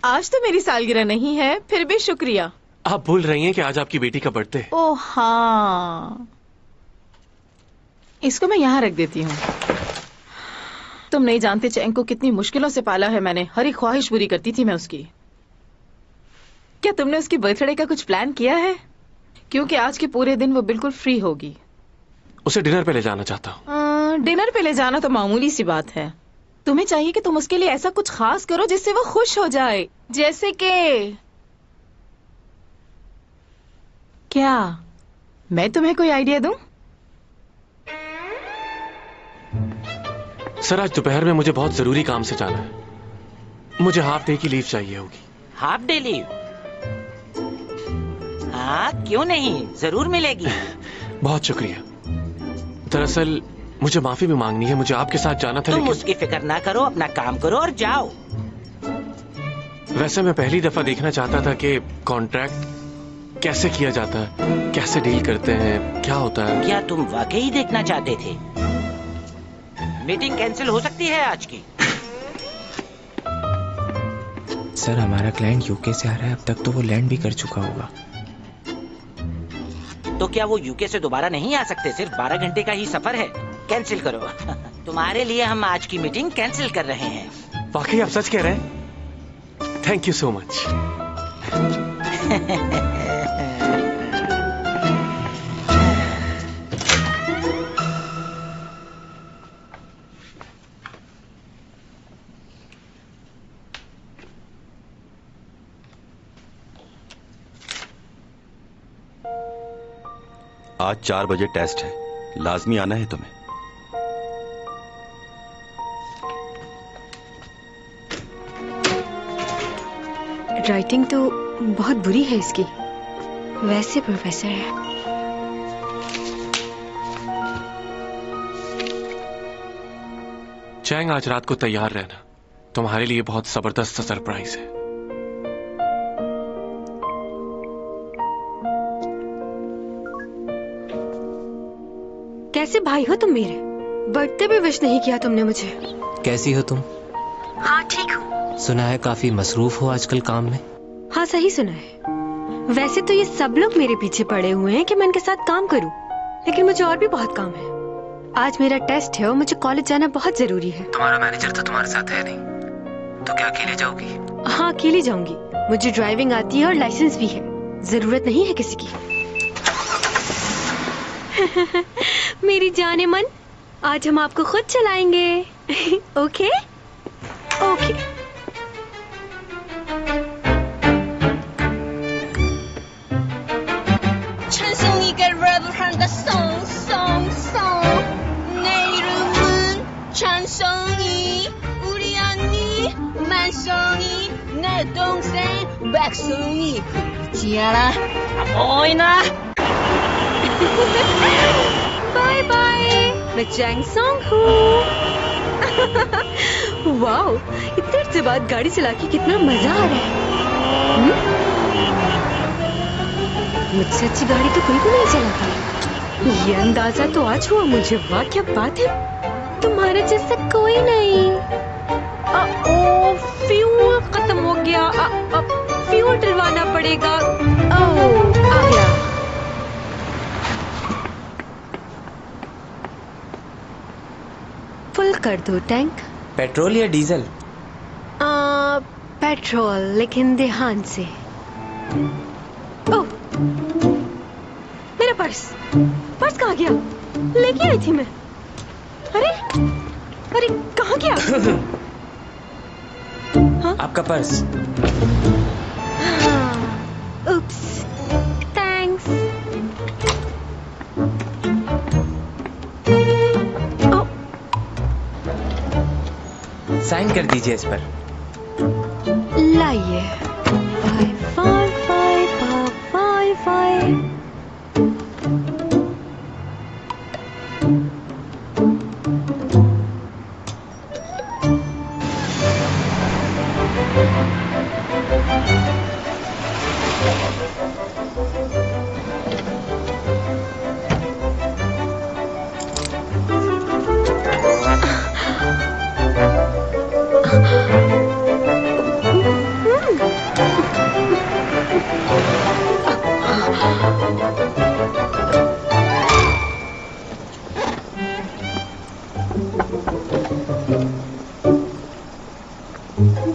आज तो मेरी सालगिरह नहीं है, फिर भी शुक्रिया। आप भूल रही हैं कि आज आपकी बेटी का बर्थडे है। ओह हाँ, इसको मैं यहाँ रख देती हूँ। तुम नहीं जानते चैंग को कितनी मुश्किलों से पाला है मैंने। हर एक ख्वाहिश पूरी करती थी मैं उसकी। क्या तुमने उसकी बर्थडे का कुछ प्लान किया है? क्योंकि आज के पूरे दिन वो बिल्कुल फ्री होगी। उसे डिनर पे ले जाना चाहता हूँ। डिनर पे ले जाना तो मामूली सी बात है। तुम्हें चाहिए कि तुम उसके लिए ऐसा कुछ खास करो जिससे वो खुश हो जाए। जैसे कि क्या मैं तुम्हें कोई आइडिया दूं? सर, आज दोपहर में मुझे बहुत जरूरी काम से जाना है। मुझे हाफ डे की लीव चाहिए होगी। Half day leave? हाँ, क्यों नहीं, जरूर मिलेगी। बहुत शुक्रिया। दरअसल मुझे माफी भी मांगनी है। मुझे आपके साथ जाना था, तुम उसकी फिक्र ना करो, अपना काम करो और जाओ। वैसे मैं पहली दफा देखना चाहता था कि कॉन्ट्रैक्ट कैसे किया जाता है, कैसे डील करते हैं, क्या होता है। क्या तुम वाकई देखना चाहते थे? मीटिंग कैंसिल हो सकती है आज की। सर, हमारा क्लाइंट यूके से आ रहा है। अब तक तो वो लैंड भी कर चुका होगा। तो क्या वो यूके से दोबारा नहीं आ सकते? सिर्फ 12 घंटे का ही सफर है। कैंसिल करो। तुम्हारे लिए हम आज की मीटिंग कैंसिल कर रहे हैं। वाकई आप सच कह रहे हैं? Thank you so much. आज 4 बजे टेस्ट है, लाजमी आना है तुम्हें। राइटिंग तो बहुत बुरी है इसकी। वैसे प्रोफेसर है। चैंग, आज रात को तैयार रहना। तुम्हारे लिए बहुत जबरदस्त सरप्राइज है। कैसे भाई हो तुम मेरे? बर्थडे भी विश नहीं किया तुमने मुझे। कैसी हो तुम? हाँ ठीक हूँ। सुना है काफी मसरूफ हो आजकल काम में। हाँ सही सुना है। वैसे तो ये सब लोग मेरे पीछे पड़े हुए हैं कि मैं इनके साथ काम करूं, लेकिन मुझे और भी बहुत काम है। आज मेरा टेस्ट है और मुझे कॉलेज जाना बहुत जरूरी है। तुम्हारा मैनेजर तो तुम्हारे साथ है नहीं, तो क्या अकेले जाओगी? हाँ अकेली जाऊंगी। मुझे ड्राइविंग आती है और लाइसेंस भी है, जरूरत नहीं है किसी की। मेरी जाने मन, आज हम आपको खुद चलाएंगे। Okay okay. 찬성이 우리 언니 만성이 내 동생 백성이 보이지 않아? 보이나? बाय बाय, मैं चैंग सॉन्ग हूँ। वाओ, इतनी देर से बाद गाड़ी चला के कितना मजा आ रहा है। मुझसे अच्छी गाड़ी तो कोई भी नहीं चलाता। ये अंदाजा तो आज हुआ मुझे। वाह क्या बात है, तुम्हारे जैसा कोई नहीं। ओ फ्यूल खत्म हो गया। फ्यूल डलवाना पड़ेगा। ओ आ गया। फुल कर दो टैंक। पेट्रोल या डीजल? पेट्रोल, लेकिन ध्यान से। ओह, मेरा पर्स कहाँ गया? लेके आई थी मैं। अरे अरे कहाँ गया? हाँ? आपका पर्स। उप्स, थैंक्स। साइन कर दीजिए इस पर। लाइए। 5555555।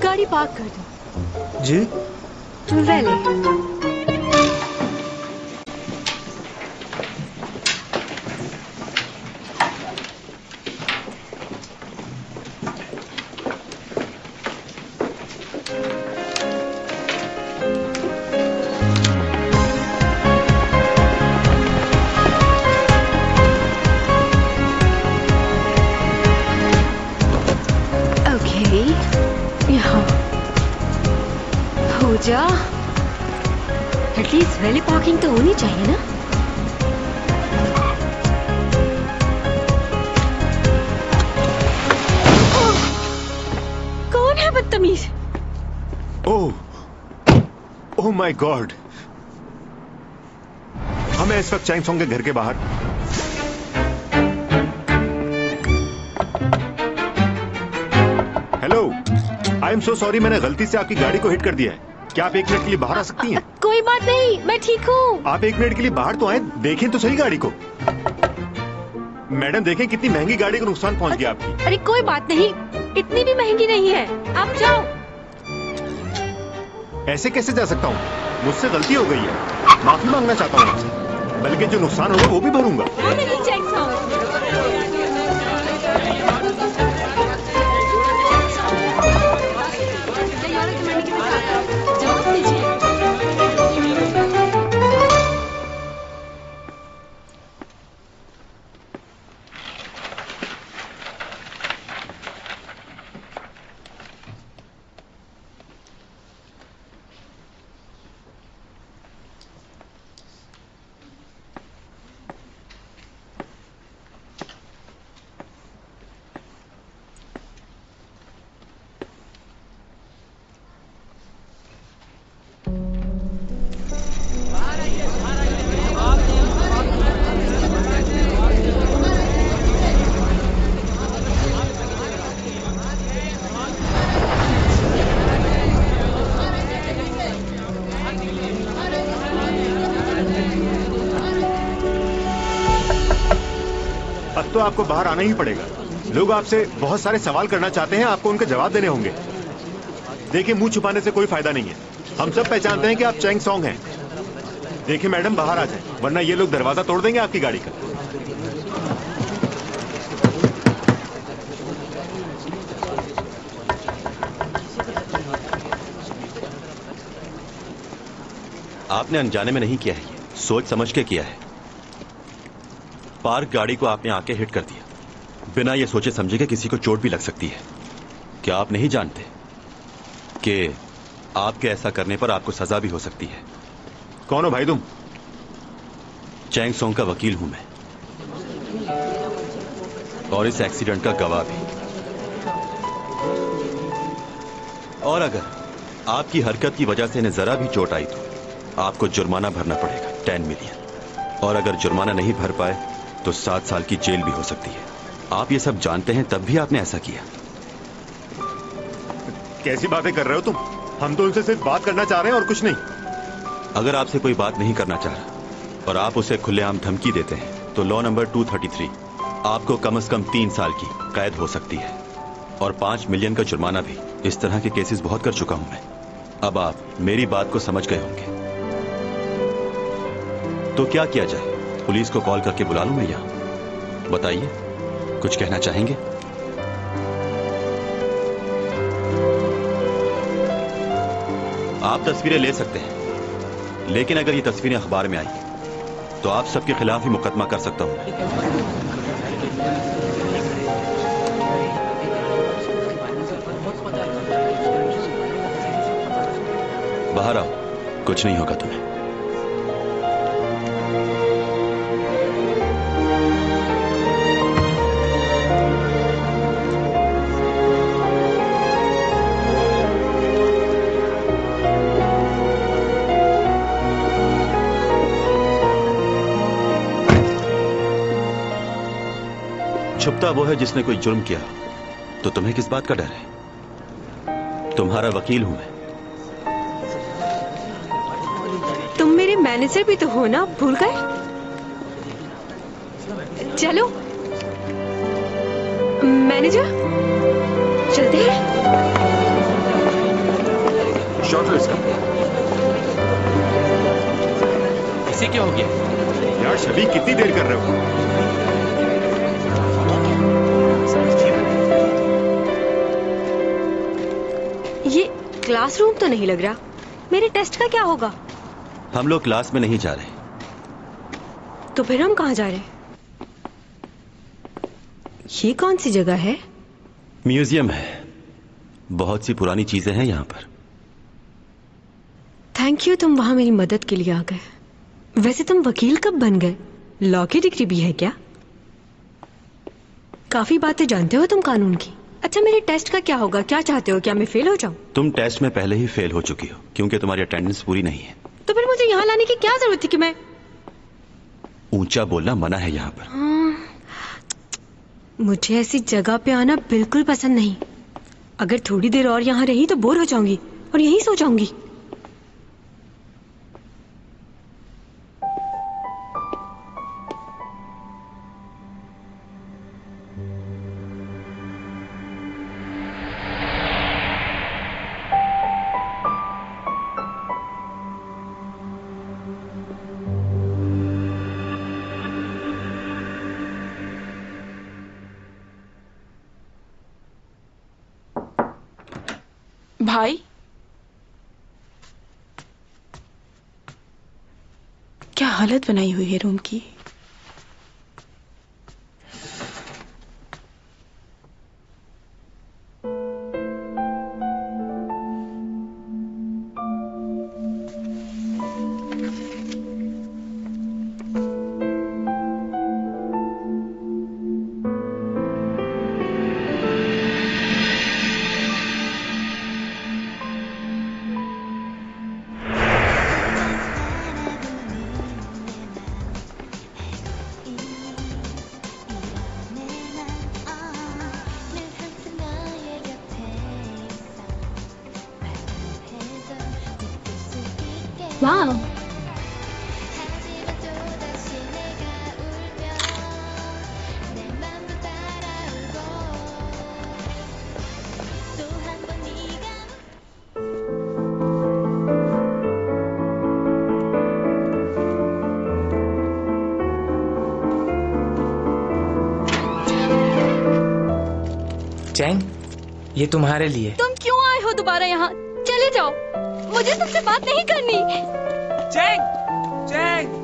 गाड़ी पार्क कर दो। जी वेले। जा, एटलीस्ट वैली पार्किंग तो होनी चाहिए ना। कौन है बदतमीज? ओह माय गॉड, हमें इस वक्त चैंग सॉन्ग के घर के बाहर। Hello, I am so sorry, मैंने गलती से आपकी गाड़ी को हिट कर दिया है। क्या आप 1 मिनट के लिए बाहर आ सकती हैं? कोई बात नहीं, मैं ठीक हूँ। आप 1 मिनट के लिए बाहर तो आए, देखें तो सही गाड़ी को। मैडम देखें कितनी महंगी गाड़ी को नुकसान पहुंच गया आपकी। अरे कोई बात नहीं, इतनी भी महंगी नहीं है, आप जाओ। ऐसे कैसे जा सकता हूँ? मुझसे गलती हो गई है, माफी मांगना चाहता हूँ आपसे, बल्कि जो नुकसान होगा वो भी भरूंगा। अब तो आपको बाहर आना ही पड़ेगा। लोग आपसे बहुत सारे सवाल करना चाहते हैं, आपको उनके जवाब देने होंगे। देखिए, मुंह छुपाने से कोई फायदा नहीं है। हम सब पहचानते हैं कि आप चैंग सॉन्ग हैं। देखिए मैडम, बाहर आ जाए, वरना ये लोग दरवाजा तोड़ देंगे आपकी गाड़ी का। आपने अनजाने में नहीं किया है, ये सोच समझ के किया है। पार्क गाड़ी को आपने आके हिट कर दिया, बिना ये सोचे समझे कि किसी को चोट भी लग सकती है। क्या आप नहीं जानते कि आपके ऐसा करने पर आपको सजा भी हो सकती है? कौन हो भाई तुम? चैंग सोंग का वकील हूं मैं, और इस एक्सीडेंट का गवाह भी। और अगर आपकी हरकत की वजह से इन्हें जरा भी चोट आई तो आपको जुर्माना भरना पड़ेगा, 10 मिलियन। और अगर जुर्माना नहीं भर पाए तो 7 साल की जेल भी हो सकती है। आप ये सब जानते हैं, तब भी आपने ऐसा किया। कैसी बातें कर रहे हो तुम? हम तो उनसे सिर्फ बात करना चाह रहे हैं और कुछ नहीं। अगर आपसे कोई बात नहीं करना चाह रहा और आप उसे खुलेआम धमकी देते हैं तो लॉ नंबर 233 आपको कम से कम 3 साल की कैद हो सकती है और 5 मिलियन का जुर्माना भी। इस तरह के केसेस बहुत कर चुका हूं मैं। अब आप मेरी बात को समझ गए होंगे। तो क्या किया जाए? पुलिस को कॉल करके बुला लूं मैं यहां? बताइए, कुछ कहना चाहेंगे? आप तस्वीरें ले सकते हैं, लेकिन अगर ये तस्वीरें अखबार में आई तो आप सबके खिलाफ ही मुकदमा कर सकता हूं। बाहर आओ, कुछ नहीं होगा तुम्हें। छुपता वो है जिसने कोई जुर्म किया, तो तुम्हें किस बात का डर है? तुम्हारा वकील हूं मैं। तुम मेरे मैनेजर भी तो हो ना, भूल गए? चलो मैनेजर, चलते हैं। शॉट लो इसका। इसे क्या हो गया? यार शबी, कितनी देर कर रहे हो? ये क्लासरूम तो नहीं लग रहा। मेरे टेस्ट का क्या होगा? हम लोग क्लास में नहीं जा रहे। तो फिर हम कहाँ जा रहे हैं? ये कौन सी जगह है? म्यूजियम है, बहुत सी पुरानी चीजें हैं यहाँ पर। थैंक यू, तुम वहां मेरी मदद के लिए आ गए। वैसे तुम वकील कब बन गए? लॉ की डिग्री भी है क्या? काफी बातें जानते हो तुम कानून की। अच्छा, मेरे टेस्ट का क्या होगा? क्या चाहते हो? क्या मैं फेल हो जाऊं? तुम टेस्ट में पहले ही फेल हो चुकी हो, क्योंकि तुम्हारी अटेंडेंस पूरी नहीं है। तो फिर मुझे यहाँ लाने की क्या जरूरत थी कि मैं? ऊंचा बोलना मना है यहाँ पर। मुझे ऐसी जगह पे आना बिल्कुल पसंद नहीं। अगर थोड़ी देर और यहाँ रही तो बोर हो जाऊंगी और यहीं सो जाऊंगी। भाई, क्या हालत बनाई हुई है रूम की। वाह, चैंग, ये तुम्हारे लिए। तुम क्यों आए हो दोबारा यहाँ? चले जाओ, मुझे तुमसे बात नहीं करनी। चैंग, चैंग।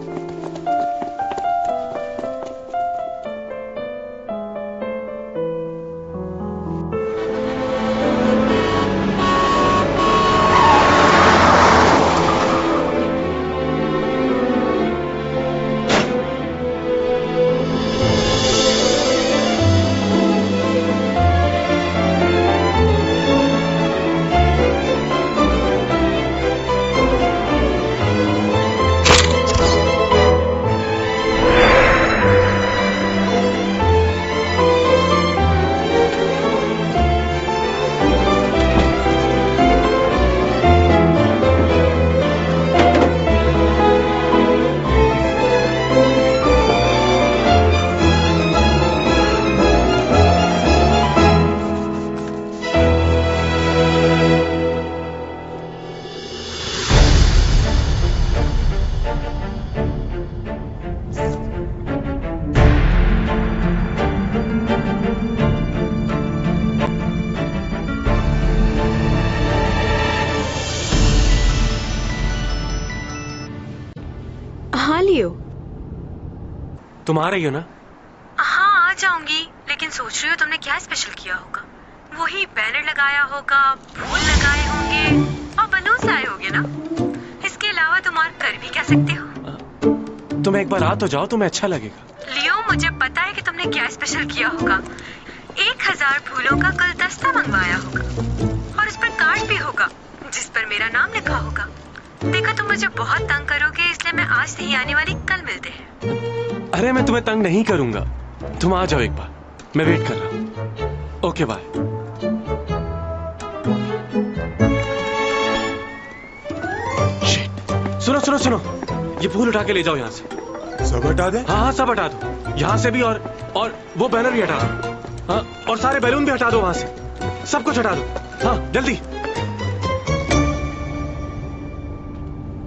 तुम आ रही हो ना? हाँ, आ जाऊंगी, लेकिन सोच रही हो तुमने क्या स्पेशल किया होगा? वही बैनर लगाया होगा, फूल लगाए होंगे और बलून्स लाए होंगे ना? इसके अलावा तुम और कर भी क्या सकते हो? तुम एक बार आ तो जाओ, तुम्हें अच्छा लगेगा। लियो, मुझे पता है कि तुमने क्या स्पेशल किया होगा। 1000 फूलों का गुलदस्ता मंगवाया होगा और उस पर कार्ड भी होगा जिस पर मेरा नाम लिखा होगा। देखो, तुम मुझे बहुत तंग करोगे, इसलिए मैं आज नहीं आने वाली, कल मिलते हैं। अरे मैं तुम्हें तंग नहीं करूंगा, तुम आ जाओ एक बार, मैं वेट कर रहा हूँ। Okay bye. सुनो सुनो सुनो, ये फूल उठा के ले जाओ यहाँ से। सब हटा दे? हाँ हाँ, सब हटा दो, यहाँ से भी और वो बैनर भी हटा दो। हाँ, और सारे बैलून भी हटा दो वहां से, सब कुछ हटा दो। हाँ जल्दी।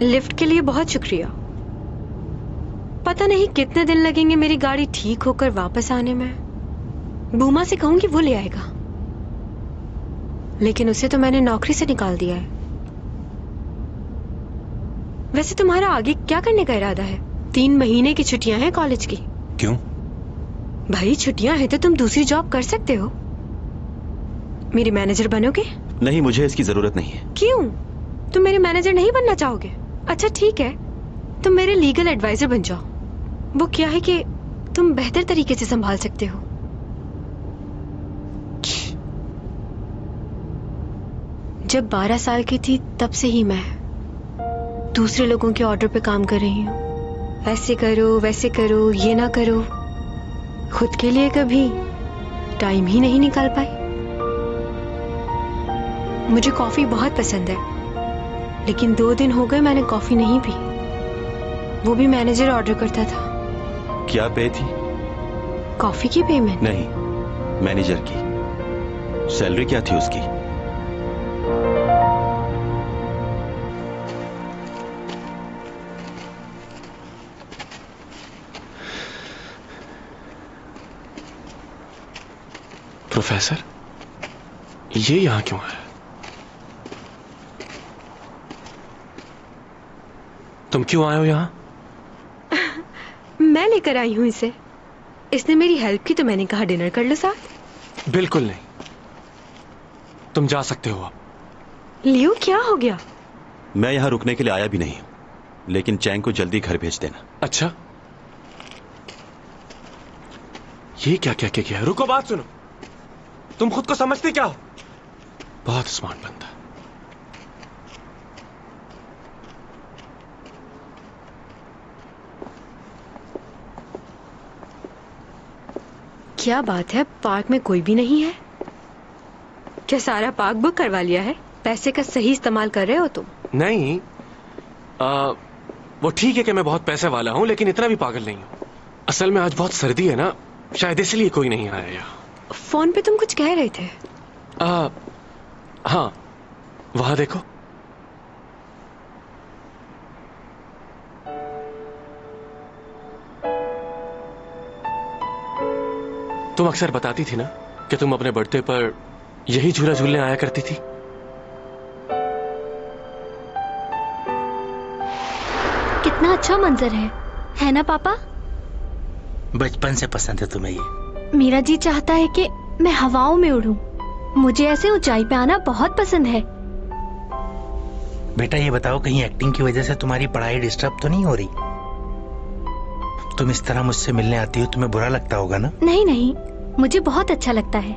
लिफ्ट के लिए बहुत शुक्रिया। पता नहीं कितने दिन लगेंगे मेरी गाड़ी ठीक होकर वापस आने में। बूमा से कहूंगी वो ले आएगा, लेकिन उसे तो मैंने नौकरी से निकाल दिया है। वैसे तुम्हारा आगे क्या करने का इरादा है? 3 महीने की छुट्टियां हैं कॉलेज की। क्यों? भाई छुट्टियां हैं तो तुम दूसरी जॉब कर सकते हो। मेरी मैनेजर बनोगे? नहीं, मुझे इसकी जरूरत नहीं है। क्यों? तुम मेरे मैनेजर नहीं बनना चाहोगे? अच्छा ठीक है, तुम मेरे लीगल एडवाइजर बन जाओ। वो क्या है कि तुम बेहतर तरीके से संभाल सकते हो। जब 12 साल की थी तब से ही मैं दूसरे लोगों के ऑर्डर पे काम कर रही हूँ। ऐसे करो, वैसे करो, ये ना करो। खुद के लिए कभी टाइम ही नहीं निकाल पाई। मुझे कॉफी बहुत पसंद है, लेकिन 2 दिन हो गए मैंने कॉफी नहीं पी। वो भी मैनेजर ऑर्डर करता था। क्या पे थी? कॉफी की पेमेंट? नहीं, मैनेजर की। सैलरी क्या थी उसकी? प्रोफेसर, ये यहां क्यों है? तुम क्यों आए हो यहां? मैं लेकर आई हूं इसे। इसने मेरी हेल्प की तो मैंने कहा डिनर कर लो साथ। बिल्कुल नहीं, तुम जा सकते हो अब। लियो, क्या हो गया? मैं यहां रुकने के लिए आया भी नहीं हूं, लेकिन चैंग को जल्दी घर भेज देना। अच्छा, ये क्या क्या क्या क्या? रुको, बात सुनो। तुम खुद को समझते क्या हो? बहुत स्मार्ट बंदा। क्या बात है, पार्क में कोई भी नहीं है? क्या सारा पार्क बुक करवा लिया है? पैसे का सही इस्तेमाल कर रहे हो तुम? नहीं, वो ठीक है कि मैं बहुत पैसे वाला हूं, लेकिन इतना भी पागल नहीं हूं। असल में आज बहुत सर्दी है ना, शायद इसलिए कोई नहीं आया यहाँ। फोन पे तुम कुछ कह रहे थे। हाँ, वहां देखो। तुम अक्सर बताती थी ना कि तुम अपने बर्थडे पर यही झूला झूलने आया करती थी? कितना अच्छा मंजर है ना पापा? बचपन से पसंद है तुम्हें ये? मेरा जी चाहता है कि मैं हवाओं में उड़ूं। मुझे ऐसे ऊंचाई पे आना बहुत पसंद है। बेटा ये बताओ, कहीं एक्टिंग की वजह से तुम्हारी पढ़ाई डिस्टर्ब तो नहीं हो रही? तुम इस तरह मुझसे मिलने आती हो, तुम्हें बुरा लगता होगा ना? नहीं नहीं, मुझे बहुत अच्छा लगता है।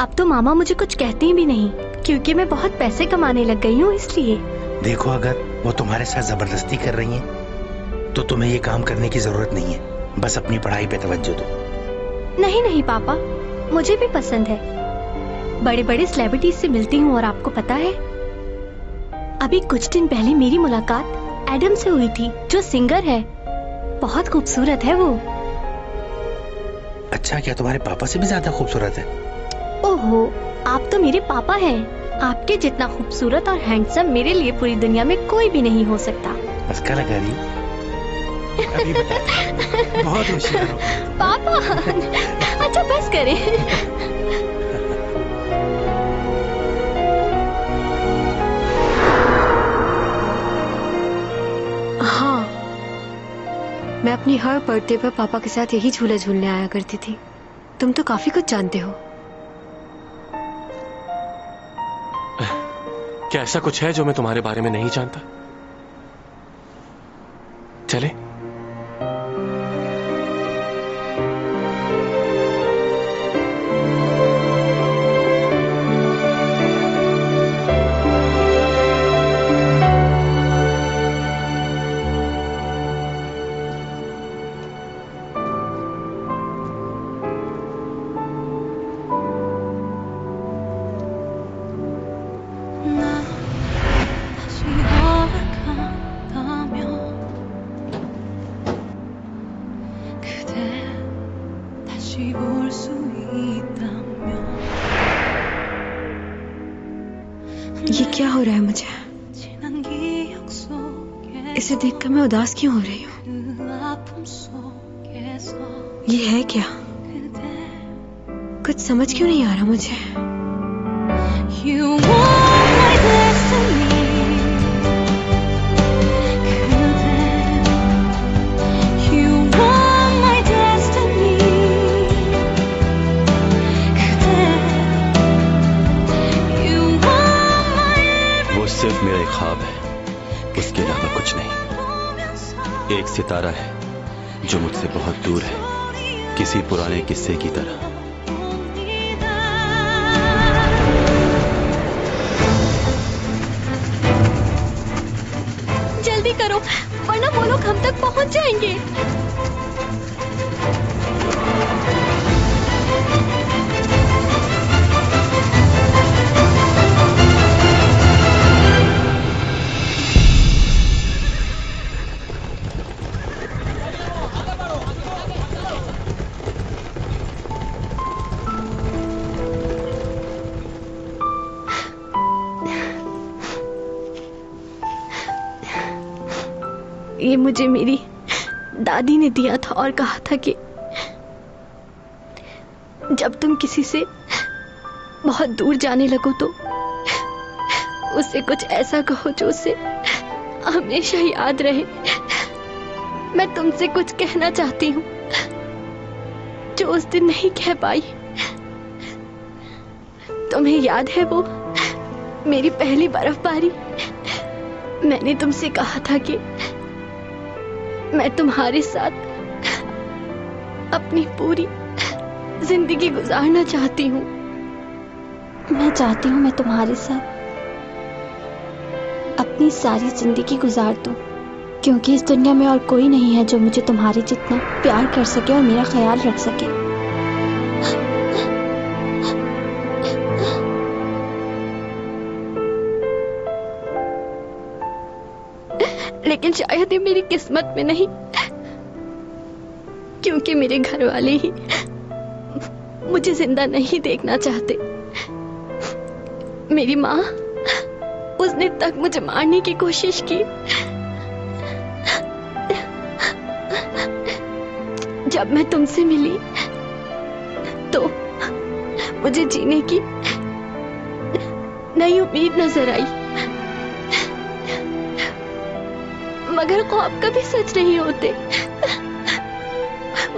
अब तो मामा मुझे कुछ कहती भी नहीं, क्योंकि मैं बहुत पैसे कमाने लग गई हूँ इसलिए। देखो, अगर वो तुम्हारे साथ जबरदस्ती कर रही हैं, तो तुम्हें ये काम करने की जरूरत नहीं है। बस अपनी पढ़ाई पे तवज्जो दो। नहीं नहीं पापा, मुझे भी पसंद है। बड़े बड़े सेलिब्रिटीज से मिलती हूँ और आपको पता है, अभी कुछ दिन पहले मेरी मुलाकात एडम से हुई थी, जो सिंगर है। बहुत खूबसूरत है वो। अच्छा, क्या तुम्हारे पापा से भी ज्यादा खूबसूरत है? ओहो, आप तो मेरे पापा हैं। आपके जितना खूबसूरत और हैंडसम मेरे लिए पूरी दुनिया में कोई भी नहीं हो सकता। मस्का लगा रही? अभी बता। बहुत होशियार हो पापा। अच्छा बस करें। हाँ, मैं अपनी हर बर्थडे पर पापा के साथ यही झूला झूलने आया करती थी। तुम तो काफी कुछ जानते हो। क्या ऐसा कुछ है जो मैं तुम्हारे बारे में नहीं जानता? चले? ये क्या हो रहा है मुझे? इसे देखकर मैं उदास क्यों हो रही हूँ? ये है क्या? कुछ समझ क्यों नहीं आ रहा मुझे? सिर्फ मेरा एक ख्वाब है, उसके अलावा कुछ नहीं। एक सितारा है जो मुझसे बहुत दूर है, किसी पुराने किस्से की तरह। जल्दी करो, वरना वो लोग हम तक पहुंच जाएंगे। ये मुझे मेरी दादी ने दिया था और कहा था कि जब तुम किसी से बहुत दूर जाने लगो तो उससे कुछ ऐसा कहो जो उसे हमेशा याद रहे। मैं तुमसे कुछ कहना चाहती हूँ जो उस दिन नहीं कह पाई। तुम्हें याद है वो मेरी पहली बर्फबारी? मैंने तुमसे कहा था कि मैं तुम्हारे साथ अपनी पूरी जिंदगी गुजारना चाहती हूँ। मैं चाहती हूँ मैं तुम्हारे साथ अपनी सारी जिंदगी गुजार दूँ, क्योंकि इस दुनिया में और कोई नहीं है जो मुझे तुम्हारे जितना प्यार कर सके और मेरा ख्याल रख सके। लेकिन शायद ये मेरी किस्मत में नहीं, क्योंकि मेरे घर वाले ही मुझे जिंदा नहीं देखना चाहते। मेरी माँ, उसने तक मुझे मारने की कोशिश की। जब मैं तुमसे मिली तो मुझे जीने की नई उम्मीद नजर आई, मगर ख्वाब कभी सच नहीं होते।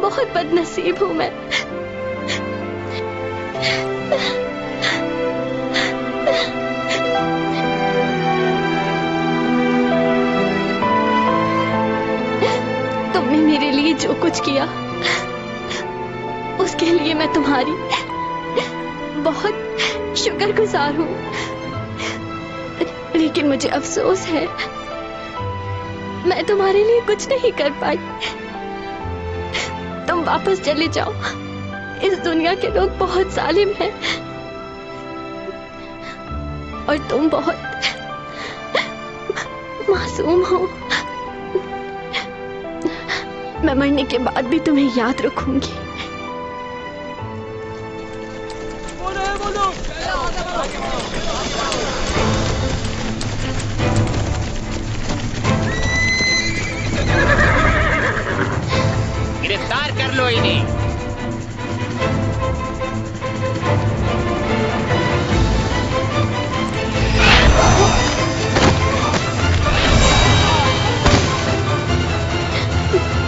बहुत बदनसीब हूं मैं। तुमने मेरे लिए जो कुछ किया उसके लिए मैं तुम्हारी बहुत शुक्रगुजार हूँ, लेकिन मुझे अफसोस है मैं तुम्हारे लिए कुछ नहीं कर पाई। तुम वापस चले जाओ, इस दुनिया के लोग बहुत जालिम हैं और तुम बहुत मासूम हो। मैं मरने के बाद भी तुम्हें याद रखूंगी। गिरफ्तार कर लो इन्हें।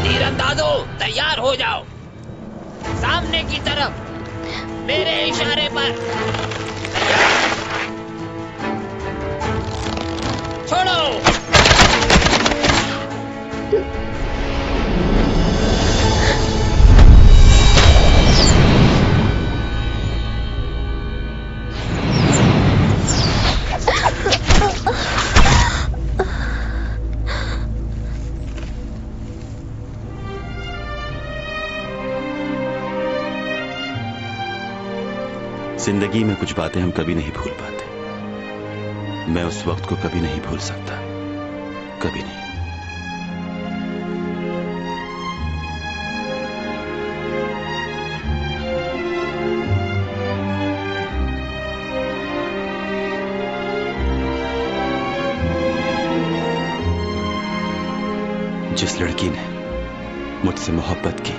तीरंदाजों तैयार हो जाओ, सामने की तरफ मेरे इशारे पर। छोड़ो। जिंदगी में कुछ बातें हम कभी नहीं भूल पाते। मैं उस वक्त को कभी नहीं भूल सकता, कभी नहीं। जिस लड़की ने मुझसे मोहब्बत की,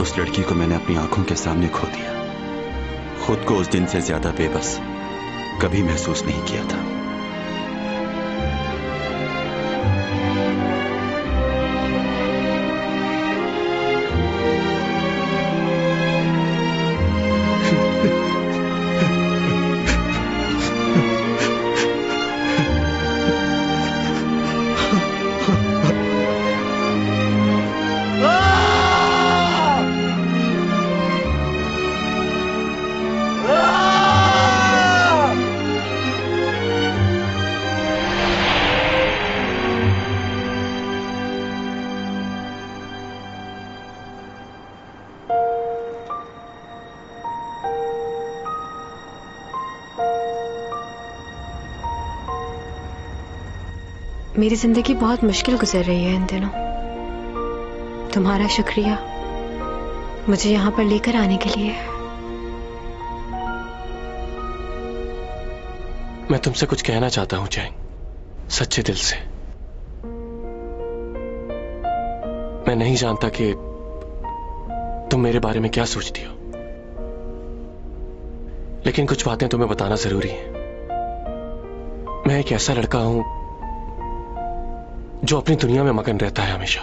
उस लड़की को मैंने अपनी आंखों के सामने खो दिया। खुद को उस दिन से ज्यादा बेबस कभी महसूस नहीं किया था। मेरी जिंदगी बहुत मुश्किल गुजर रही है इन दिनों। तुम्हारा शुक्रिया मुझे यहाँ पर लेकर आने के लिए। मैं तुमसे कुछ कहना चाहता हूं चैंग, सच्चे दिल से। मैं नहीं जानता कि तुम मेरे बारे में क्या सोचती हो, लेकिन कुछ बातें तुम्हें बताना जरूरी है। मैं एक ऐसा लड़का हूं जो अपनी दुनिया में मगन रहता है हमेशा,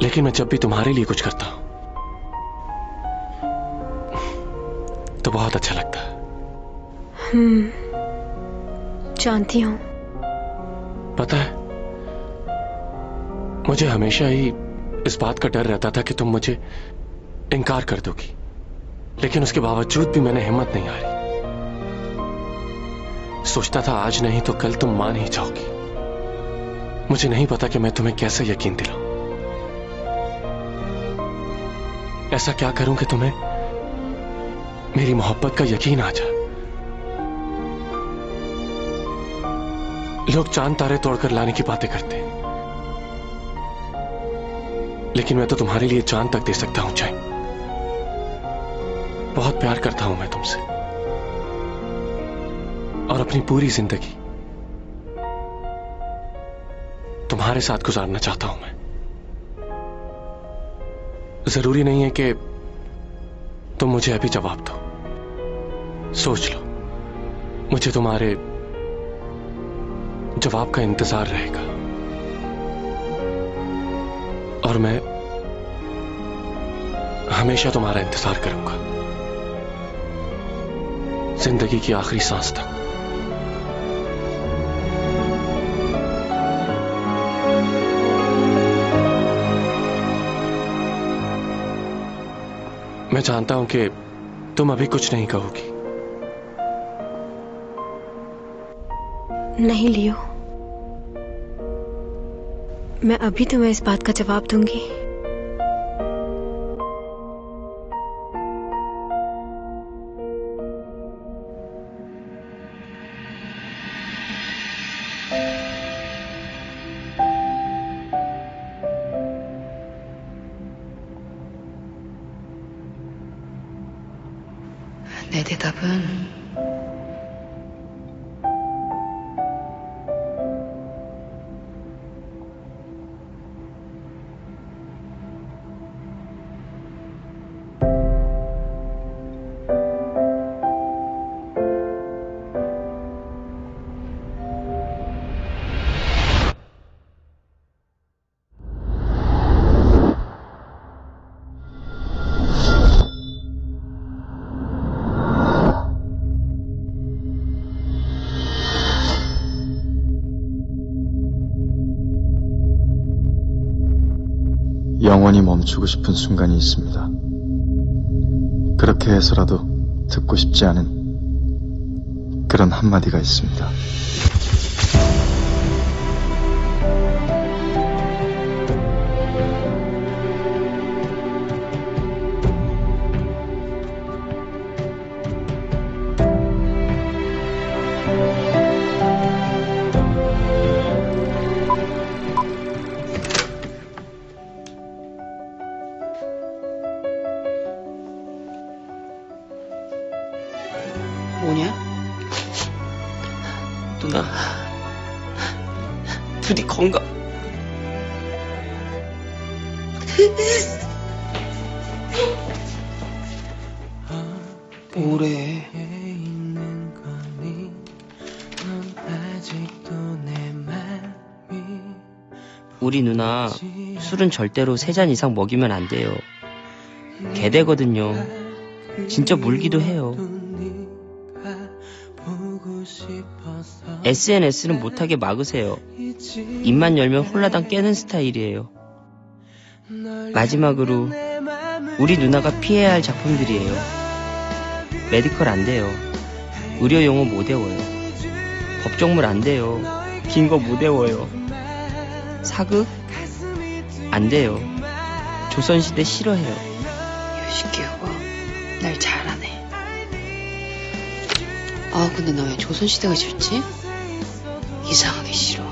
लेकिन मैं जब भी तुम्हारे लिए कुछ करता हूं तो बहुत अच्छा लगता है। जानती हूं। पता है, मुझे हमेशा ही इस बात का डर रहता था कि तुम मुझे इनकार कर दोगी, लेकिन उसके बावजूद भी मैंने हिम्मत नहीं हारी। सोचता था आज नहीं तो कल तुम मान ही जाओगी। मुझे नहीं पता कि मैं तुम्हें कैसे यकीन दिलाऊं। ऐसा क्या करूं कि तुम्हें मेरी मोहब्बत का यकीन आ जाए। लोग चांद तारे तोड़कर लाने की बातें करते हैं, लेकिन मैं तो तुम्हारे लिए चांद तक दे सकता हूं चैंग। बहुत प्यार करता हूं मैं तुमसे, और अपनी पूरी जिंदगी तुम्हारे साथ गुजारना चाहता हूं मैं। जरूरी नहीं है कि तुम मुझे अभी जवाब दो, सोच लो। मुझे तुम्हारे जवाब का इंतजार रहेगा और मैं हमेशा तुम्हारा इंतजार करूंगा, जिंदगी की आखिरी सांस तक। मैं जानता हूं कि तुम अभी कुछ नहीं कहोगी। नहीं लियो, मैं अभी तुम्हें इस बात का जवाब दूंगी। 내 대답은 영원히 멈추고 싶은 순간이 있습니다. 그렇게 해서라도 듣고 싶지 않은 그런 한마디가 있습니다. 뭐냐? 누나, 둘이 건강. 뭐래? 우리 누나 술은 절대로 3잔 이상 먹이면 안 돼요. 개되거든요. 진짜 물기도 해요. SNS는 못하게 막으세요. 입만 열면 홀라당 깨는 스타일이에요. 마지막으로 우리 누나가 피해야 할 작품들이에요. 메디컬 안 돼요. 의료 용어 못 외워요. 법정물 안 돼요. 긴 거 못 외워요. 사극? 안 돼요. 조선시대 싫어해요. 요시키오가 날 잘하네. 아 근데 나 왜 조선시대가 싫지? 이상하게 싫어.